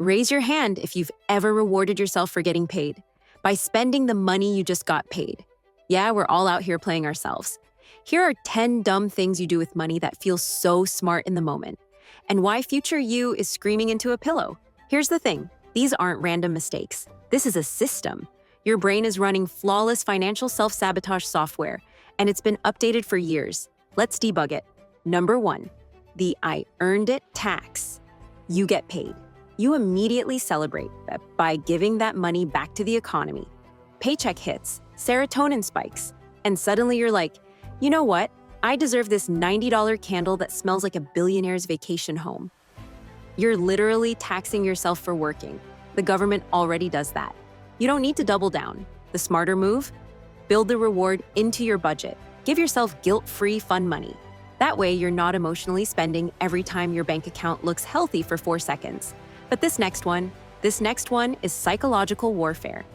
Raise your hand if you've ever rewarded yourself for getting paid by spending the money you just got paid. Yeah, we're all out here playing ourselves. Here are 10 dumb things you do with money that feel so smart in the moment, and why future you is screaming into a pillow. Here's the thing, these aren't random mistakes. This is a system. Your brain is running flawless financial self-sabotage software, and it's been updated for years. Let's debug it. Number 1, the I earned it tax. You get paid. You immediately celebrate that by giving that money back to the economy. Paycheck hits, serotonin spikes, and suddenly you're like, you know what? I deserve this $90 candle that smells like a billionaire's vacation home. You're literally taxing yourself for working. The government already does that. You don't need to double down. The smarter move? Build the reward into your budget. Give yourself guilt-free fun money. That way, you're not emotionally spending every time your bank account looks healthy for 4 seconds. But this next one is psychological warfare.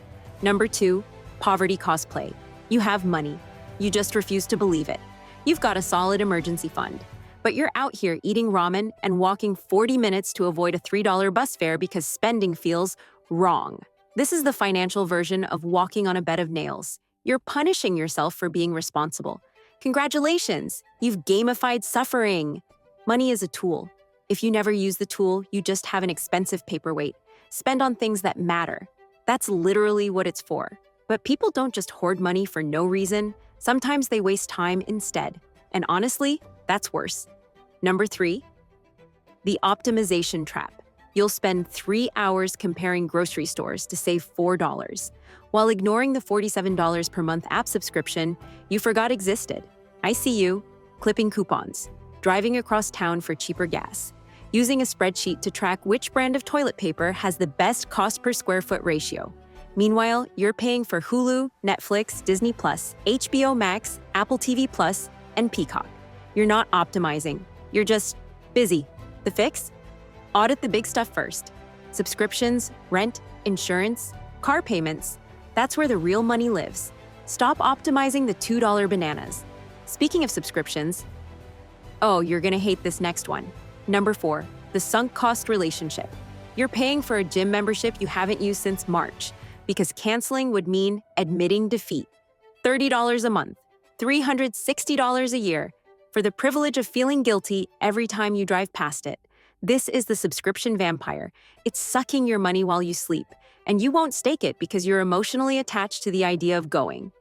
Number 2, poverty cosplay. You have money. You just refuse to believe it. You've got a solid emergency fund, but you're out here eating ramen and walking 40 minutes to avoid a $3 bus fare because spending feels wrong. This is the financial version of walking on a bed of nails. You're punishing yourself for being responsible. Congratulations, you've gamified suffering. Money is a tool. If you never use the tool, you just have an expensive paperweight. Spend on things that matter. That's literally what it's for. But people don't just hoard money for no reason. Sometimes they waste time instead. And honestly, that's worse. Number 3, the optimization trap. You'll spend 3 hours comparing grocery stores to save $4. While ignoring the $47 per month app subscription you forgot existed. I see you, clipping coupons, driving across town for cheaper gas, using a spreadsheet to track which brand of toilet paper has the best cost per square foot ratio. Meanwhile, you're paying for Hulu, Netflix, Disney+, HBO Max, Apple TV+, and Peacock. You're not optimizing. You're just busy. The fix? Audit the big stuff first. Subscriptions, rent, insurance, car payments. That's where the real money lives. Stop optimizing the $2 bananas. Speaking of subscriptions, oh, you're gonna hate this next one. Number 4, the sunk cost relationship. You're paying for a gym membership you haven't used since March, because canceling would mean admitting defeat. $30 a month, $360 a year, for the privilege of feeling guilty every time you drive past it. This is the subscription vampire. It's sucking your money while you sleep, and you won't stake it because you're emotionally attached to the idea of going.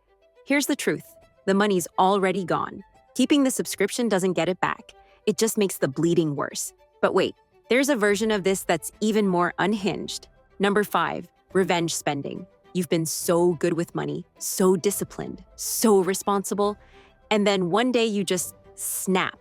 Here's the truth. The money's already gone. Keeping the subscription doesn't get it back. It just makes the bleeding worse. But wait, there's a version of this that's even more unhinged. Number 5, revenge spending. You've been so good with money, so disciplined, so responsible, and then one day you just snap.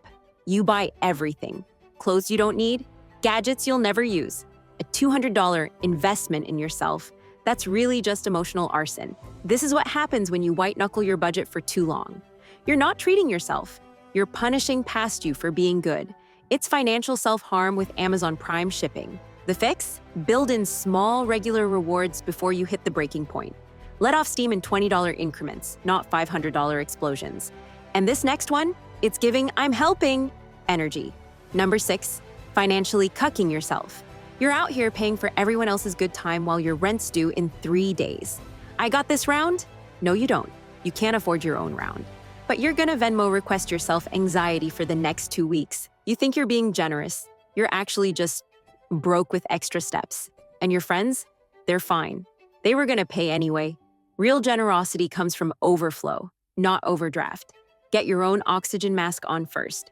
You buy everything. Clothes you don't need, gadgets you'll never use, a $200 investment in yourself. That's really just emotional arson. This is what happens when you white-knuckle your budget for too long. You're not treating yourself. You're punishing past you for being good. It's financial self-harm with Amazon Prime shipping. The fix? Build in small, regular rewards before you hit the breaking point. Let off steam in $20 increments, not $500 explosions. And this next one? It's giving "I'm helping" energy. Number 6, financially cucking yourself. You're out here paying for everyone else's good time while your rent's due in 3 days. I got this round? No, you don't. You can't afford your own round. But you're gonna Venmo request yourself anxiety for the next 2 weeks. You think you're being generous. You're actually just broke with extra steps. And your friends? They're fine. They were gonna pay anyway. Real generosity comes from overflow, not overdraft. Get your own oxygen mask on first.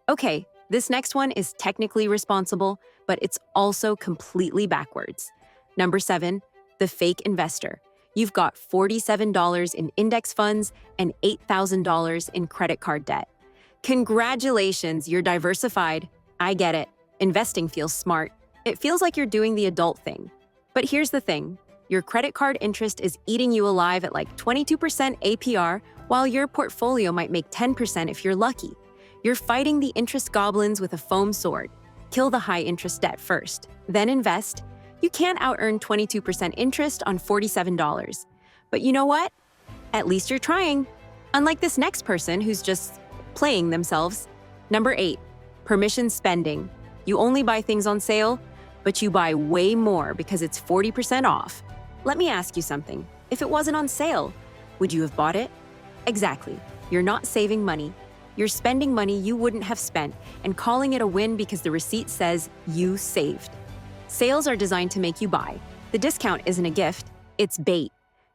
Okay, this next one is technically responsible, but it's also completely backwards. Number 7, the fake investor. You've got $47 in index funds and $8,000 in credit card debt. Congratulations, you're diversified. I get it. Investing feels smart. It feels like you're doing the adult thing. But here's the thing. Your credit card interest is eating you alive at like 22% APR, while your portfolio might make 10% if you're lucky. You're fighting the interest goblins with a foam sword. Kill the high-interest debt first, then invest. You can't out-earn 22% interest on $47. But you know what? At least you're trying. Unlike this next person who's just playing themselves. Number 8, permission spending. You only buy things on sale. but you buy way more because it's 40% off. Let me ask you something. If it wasn't on sale, would you have bought it? Exactly. You're not saving money. You're spending money you wouldn't have spent and calling it a win because the receipt says you saved. Sales are designed to make you buy. The discount isn't a gift, it's bait.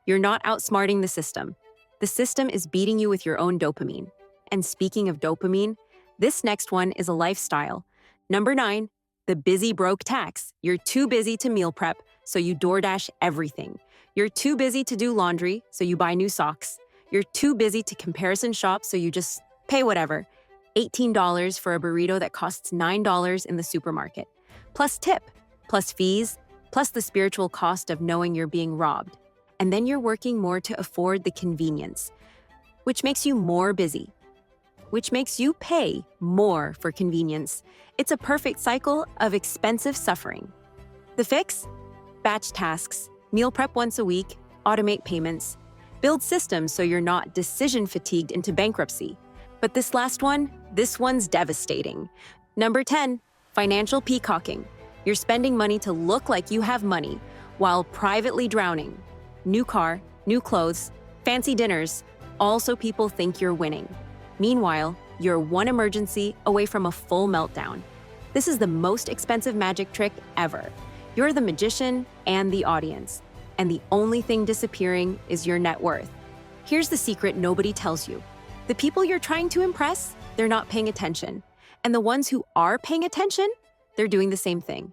You're not outsmarting the system. The system is beating you with your own dopamine. And speaking of dopamine, this next one is a lifestyle. Number 9, the busy broke tax. You're too busy to meal prep, so you DoorDash everything. You're too busy to do laundry, so you buy new socks. You're too busy to comparison shop, so you just pay whatever. $18 for a burrito that costs $9 in the supermarket. Plus tip, plus fees, plus the spiritual cost of knowing you're being robbed. And then you're working more to afford the convenience, which makes you more busy, which makes you pay more for convenience. It's a perfect cycle of expensive suffering. The fix? Batch tasks, meal prep once a week, automate payments, build systems so you're not decision fatigued into bankruptcy. But this last one, this one's devastating. Number 10, financial peacocking. You're spending money to look like you have money while privately drowning. New car, new clothes, fancy dinners, all so people think you're winning. Meanwhile, you're one emergency away from a full meltdown. This is the most expensive magic trick ever. You're the magician and the audience, and the only thing disappearing is your net worth. Here's the secret nobody tells you. The people you're trying to impress, they're not paying attention. And the ones who are paying attention, they're doing the same thing.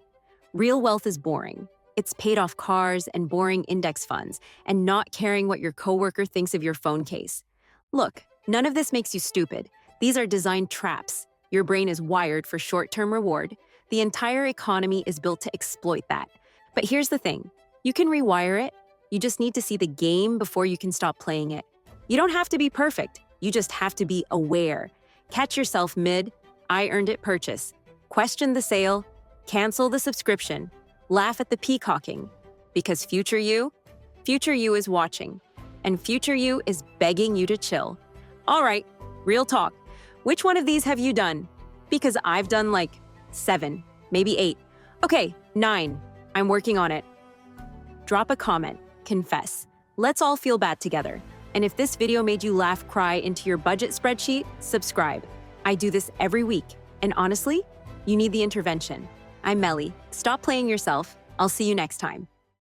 Real wealth is boring. It's paid off cars and boring index funds and not caring what your coworker thinks of your phone case. Look, none of this makes you stupid. These are designed traps. Your brain is wired for short-term reward. The entire economy is built to exploit that. But here's the thing. You can rewire it. You just need to see the game before you can stop playing it. You don't have to be perfect. You just have to be aware. Catch yourself mid, I earned it purchase. Question the sale. Cancel the subscription. Laugh at the peacocking. Because future you is watching. And future you is begging you to chill. All right, real talk. Which one of these have you done? Because I've done like 7, maybe 8. Okay, 9. I'm working on it. Drop a comment. Confess. Let's all feel bad together. And if this video made you laugh, cry into your budget spreadsheet, subscribe. I do this every week. And honestly, you need the intervention. I'm Melly. Stop playing yourself. I'll see you next time.